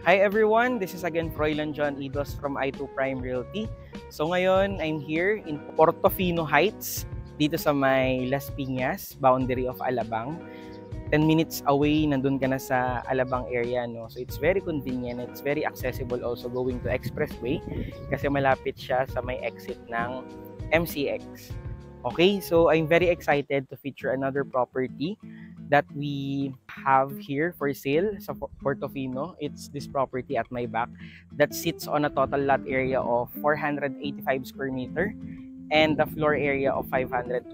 Hi everyone, this is again Froilan John Idos from I2 Prime Realty. So ngayon, I'm here in Portofino Heights, dito sa may Las Piñas, boundary of Alabang. 10 minutes away, nandun ka na sa Alabang area, no? So it's very convenient, it's very accessible also going to Expressway kasi malapit siya sa may exit ng MCX. Okay, so I'm very excited to feature another property that we have here for sale sa Portofino. It's this property at my back that sits on a total lot area of 485 square meter and the floor area of 525.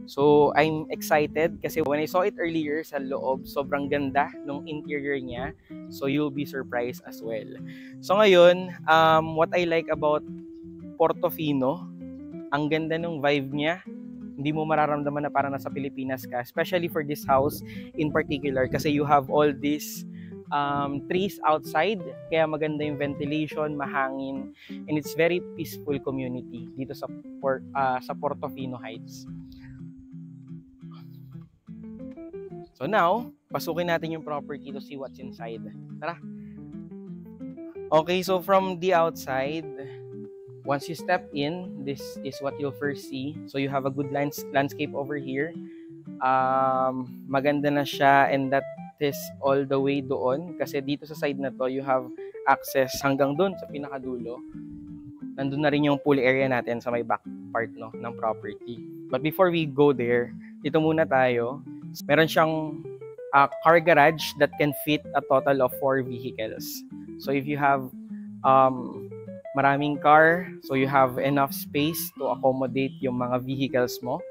So I'm excited kasi when I saw it earlier sa loob, sobrang ganda ng interior niya. So you'll be surprised as well. So ngayon, what I like about Portofino, ang ganda ng vibe niya. Hindi mo mararamdaman na parang nasa Pilipinas ka, especially for this house in particular kasi you have all these trees outside, kaya maganda yung ventilation, mahangin, and it's very peaceful community dito sa Portofino Heights. So now, pasukin natin yung property to see what's inside. Tara! Okay, so from the outside, once you step in, this is what you'll first see. So you have a good landscape over here. Maganda na siya, and that is all the way doon. Kasi dito sa side na to, you have access hanggang doon sa pinakadulo. Nandun na rin yung pool area natin sa may back part ng property. But before we go there, dito muna tayo. Meron siyang car garage that can fit a total of 4 vehicles. So if you have maraming car, so you have enough space to accommodate yung mga vehicles mo.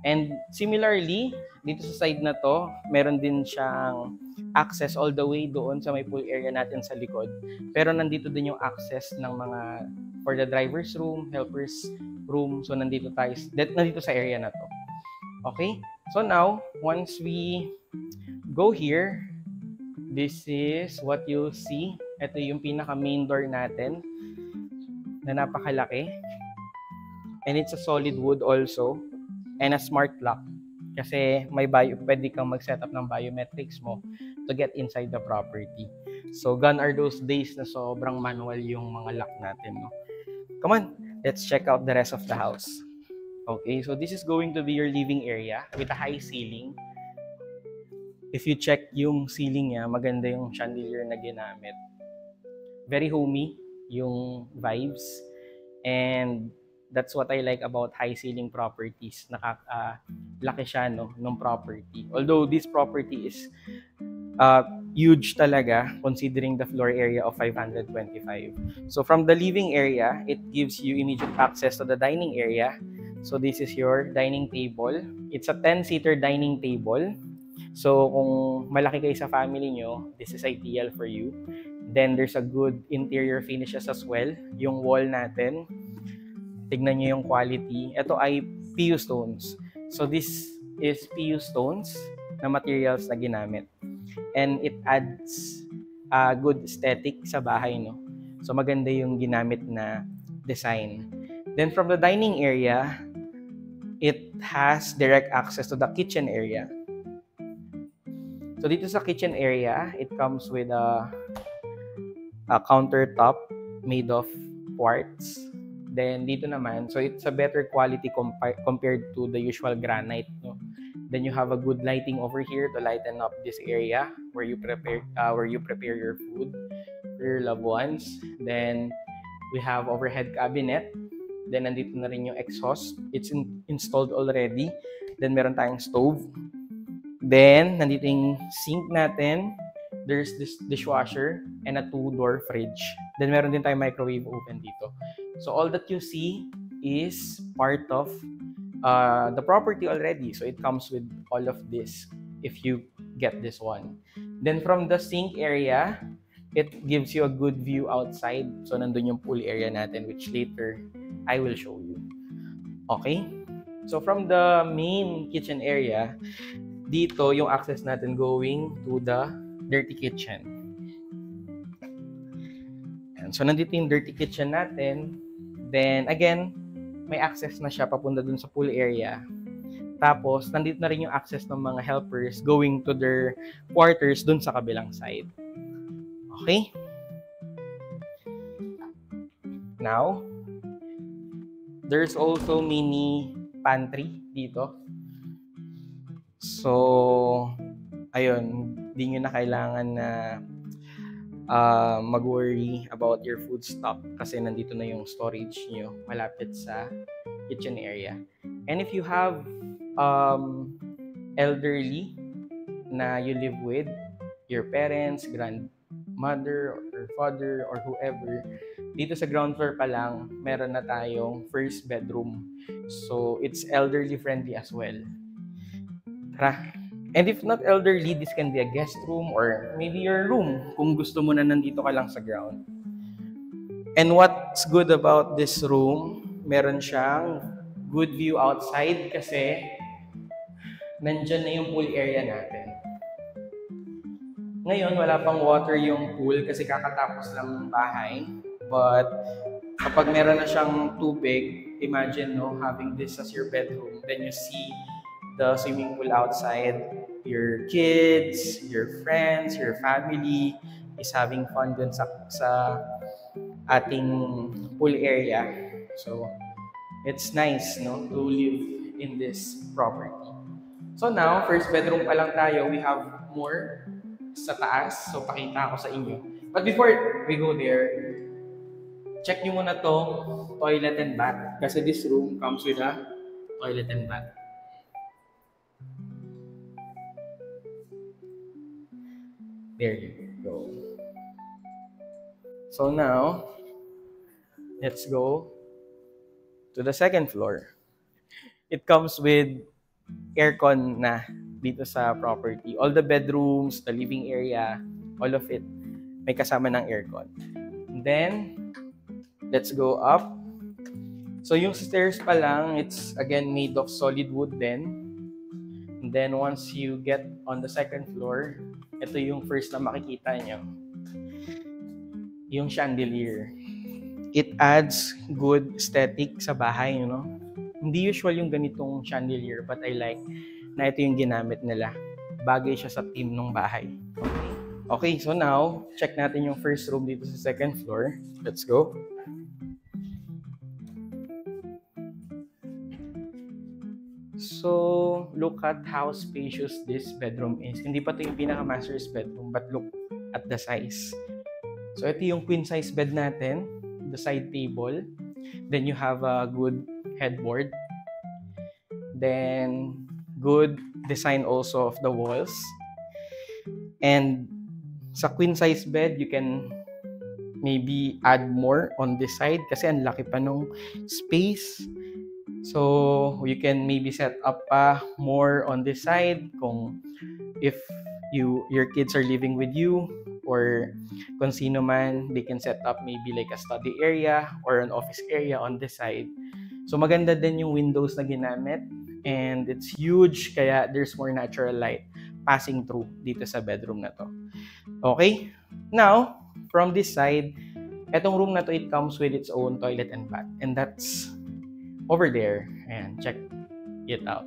And similarly, dito sa side na to, meron din siyang access all the way doon sa may pool area natin sa likod. Pero nandito din yung access ng mga for the driver's room, helper's room. So nandito sa area na to. Okay? So now, once we go here, this is what you'll see. Ito yung pinaka main door natin na napakalaki. And it's a solid wood also. And a smart lock. Kasi pwede kang mag-set up ng biometrics mo to get inside the property. So gone are those days na sobrang manual yung mga lock natin. No? Come on, let's check out the rest of the house. Okay, so this is going to be your living area with a high ceiling. If you check yung ceiling niya, maganda yung chandelier na ginamit. Very homey yung vibes, and that's what I like about high ceiling properties. Laki siya ng property. Although this property is huge talaga considering the floor area of 525. So from the living area, it gives you immediate access to the dining area. So this is your dining table. It's a 10-seater dining table. So kung malaki kayo sa family nyo, this is ideal for you. Then there's a good interior finishes as well. Yung wall natin, tignan nyo yung quality. Ito ay PU stones. So this is PU stones na materials na ginamit. And it adds a good aesthetic sa bahay, no? So maganda yung ginamit na design. Then from the dining area, it has direct access to the kitchen area. So dito sa kitchen area, it comes with a countertop made of quartz. Then dito naman, so it's a better quality compared to the usual granite, no? Then you have a good lighting over here to lighten up this area where you prepare your food for your loved ones. Then we have overhead cabinet. Then nandito na rin yung exhaust. It's installed already. Then meron tayong stove. Then nandito yung sink natin. There's this dishwasher and a 2-door fridge. Then meron din tayong microwave oven dito. So all that you see is part of the property already. So it comes with all of this if you get this one. Then from the sink area, it gives you a good view outside. So nandun yung pool area natin, which later I will show you. Okay? So from the main kitchen area, dito yung access natin going to the dirty kitchen. And so nandito yung dirty kitchen natin. Then again, may access na siya papunta dun sa pool area. Tapos nandito na rin yung access ng mga helpers going to their quarters dun sa kabilang side. Okay? Now, there's also mini pantry dito. So, ayun, di nyo na kailangan na mag-worry about your food stock kasi nandito na yung storage nyo malapit sa kitchen area. And if you have elderly na you live with, your parents, grandmother, or father, or whoever, dito sa ground floor pa lang, meron na tayong first bedroom. So, it's elderly friendly as well. Tara! And if not elderly, this can be a guest room or maybe your room kung gusto mo na nandito ka lang sa ground. And what's good about this room, meron siyang good view outside kasi nandyan na yung pool area natin. Ngayon, wala pang water yung pool kasi kakatapos lang ng bahay. But kapag meron na siyang tubig, imagine having this as your bedroom, then you see the swimming pool outside. Your kids, your friends, your family is having fun dun sa ating pool area. So, it's nice to live in this property. So now, first bedroom pa lang tayo, we have more sa taas. So, pakita ko sa inyo. But before we go there, check nyo muna to toilet and bath. Kasi this room comes with a toilet and bath. There you go. So now, let's go to the second floor. It comes with aircon na dito sa property. All the bedrooms, the living area, all of it, may kasama ng aircon. And then, let's go up. So yung stairs pa lang, it's again made of solid wood then. And then once you get on the second floor, ito yung first na makikita nyo. Yung chandelier. It adds good aesthetic sa bahay, Hindi usual yung ganitong chandelier, but I like na ito yung ginamit nila. Bagay siya sa theme ng bahay. Okay, so now, check natin yung first room dito sa second floor. Let's go. So, look at how spacious this bedroom is. Hindi pa ito yung pinaka-master's bedroom, but look at the size. So, ito yung queen size bed natin, the side table. Then, you have a good headboard. Then, good design also of the walls. And sa queen size bed, you can maybe add more on this side kasi ang laki pa nung space. So, you can maybe set up more on this side kung if your kids are living with you or kung sino man, they can set up maybe like a study area or an office area on this side. So, maganda din yung windows na ginamit and it's huge kaya there's more natural light passing through dito sa bedroom na to. Okay? Now, from this side, etong room na to, it comes with its own toilet and bath. And that's over there. Ayan, check it out.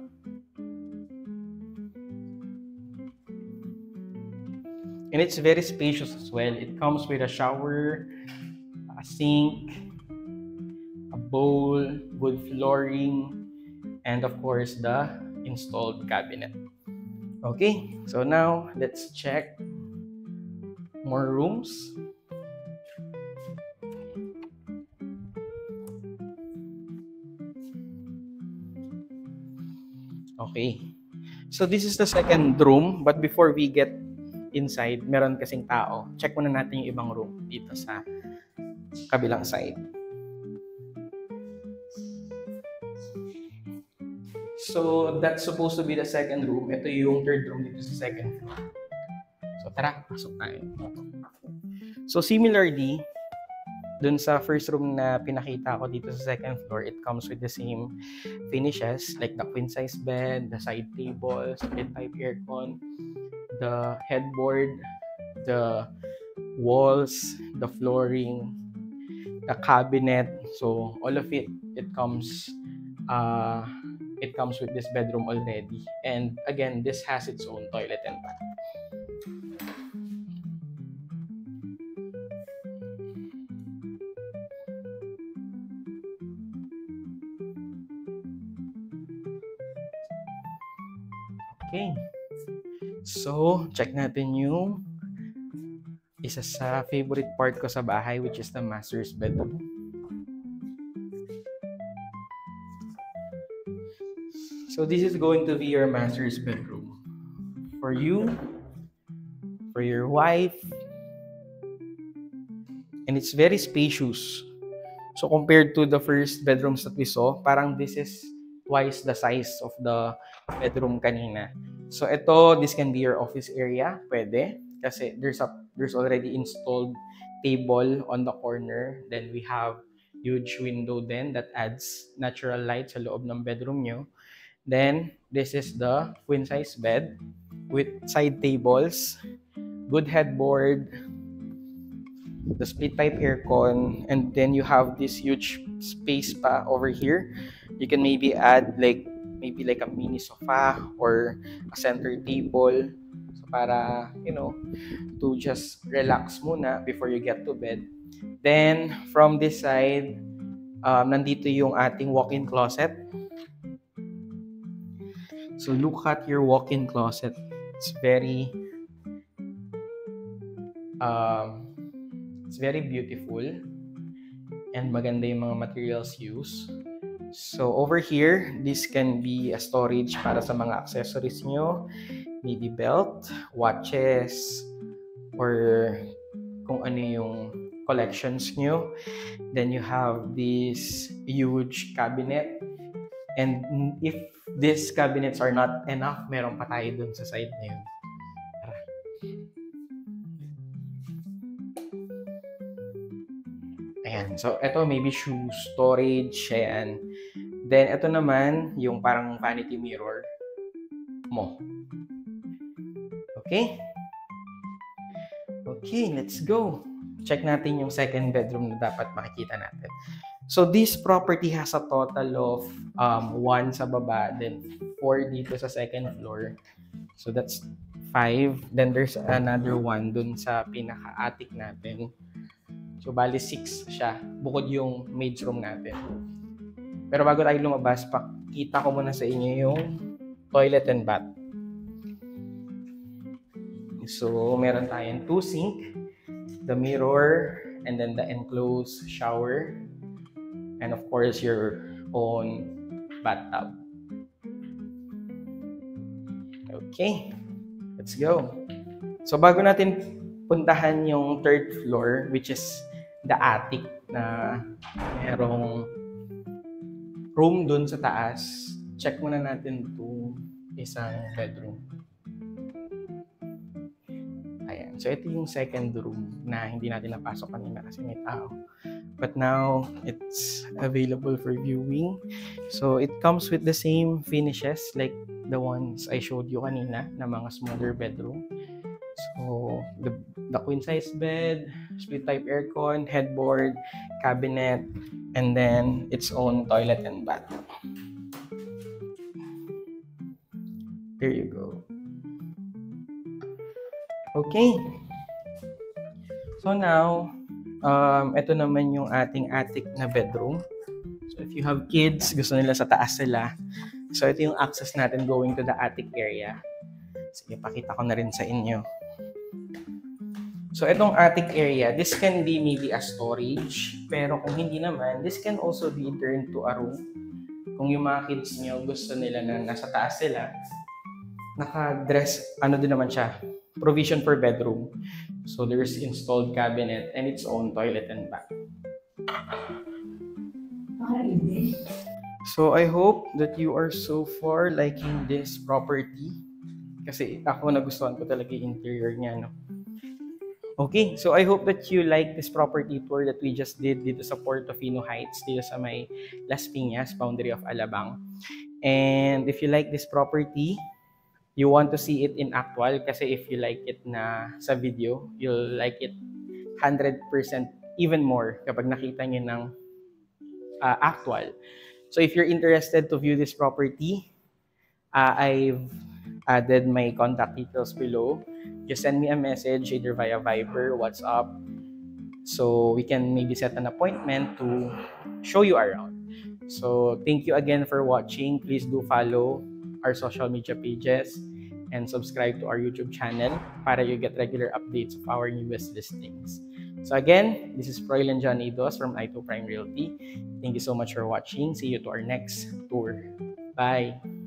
And it's very spacious as well. It comes with a shower, a sink, a bowl, good flooring, and of course, the installed cabinet. Okay, so now let's check more rooms. Okay. So this is the second room, but before we get inside, meron kasing tao. Check muna natin yung ibang room dito sa kabilang side. So that's supposed to be the second room. Ito yung third room dito sa second floor. So tara, pasok tayo. So similarly, dun sa first room na pinakita ko dito sa second floor, it comes with the same finishes like the queen size bed, the side table, split type aircon, the headboard, the walls, the flooring, the cabinet. So all of it comes with this bedroom already. And again, this has its own toilet and bath. Okay. So, check natin yung isa sa favorite part ko sa bahay, which is the master's bedroom. So, this is going to be your master's bedroom. For you, for your wife, and it's very spacious. So, compared to the first bedrooms that we saw, parang this is twice the size of the bedroom kanina. So, this can be your office area. Pwede. Kasi there's already installed table on the corner. Then we have huge window then that adds natural light sa loob ng bedroom nyo. Then, this is the queen size bed with side tables, good headboard, the split type aircon, and then you have this huge space pa over here. You can maybe add like a mini sofa or a center table, so para to just relax muna before you get to bed. Then from this side, nandito yung ating walk-in closet. So look at your walk-in closet. It's very beautiful and maganda yung mga materials used. So over here, this can be a storage para sa mga accessories nyo, maybe belt, watches, or kung ano yung collections nyo. Then you have this huge cabinet, and if these cabinets are not enough, meron pa tayo dun sa side na yun. Ayan. So, ito maybe shoe storage. Ayan. Then, ito naman, yung parang vanity mirror mo. Okay? Okay, let's go. Check natin yung second bedroom na dapat makikita natin. So, this property has a total of 1 sa baba, then 4 dito sa second floor. So, that's 5. Then, there's another 1 dun sa pinaka-attic natin. So, bali 6 siya, bukod yung maid's room natin. Pero bago tayo lumabas, pakita ko muna sa inyo yung toilet and bath. So, meron tayong 2 sink, the mirror, and then the enclosed shower, and of course, your own bathtub. Okay, let's go. So, bago natin puntahan yung third floor, which is the attic na merong room dun sa taas, check muna natin itong isang bedroom. Ayan. So, ito yung second room na hindi natin napasok kanina kasi may tao. But now, it's available for viewing. So, it comes with the same finishes like the ones I showed you kanina na mga smaller bedroom. So, the queen size bed, split type aircon, headboard, cabinet, and then its own toilet and bath. There you go. Okay. So now, ito naman yung ating attic na bedroom. So if you have kids, gusto nila sa taas sila. So ito yung access natin going to the attic area. Sige, pakita ko na rin sa inyo. So itong attic area, this can be maybe a storage. Pero kung hindi naman, this can also be turned to a room. Kung yung mga kids nyo gusto nila na nasa taas sila, naka-dress, din naman siya, provision for bedroom. So there's installed cabinet and its own toilet and bath. So I hope that you are so far liking this property. Kasi ako nagustuhan ko talaga yung interior niya, no? Okay, so I hope that you like this property tour that we just did dito sa Portofino Heights, dito sa may Las Piñas, boundary of Alabang. And if you like this property, you want to see it in actual, kasi if you like it na sa video, you'll like it 100% even more kapag nakita nyo ng actual. So if you're interested to view this property, I've added my contact details below. Just send me a message either via Viber, WhatsApp, so we can maybe set an appointment to show you around. So thank you again for watching. Please do follow our social media pages and subscribe to our YouTube channel para you get regular updates of our newest listings. So again, this is Froilan John Idos from I2 Prime Realty. Thank you so much for watching. See you to our next tour. Bye!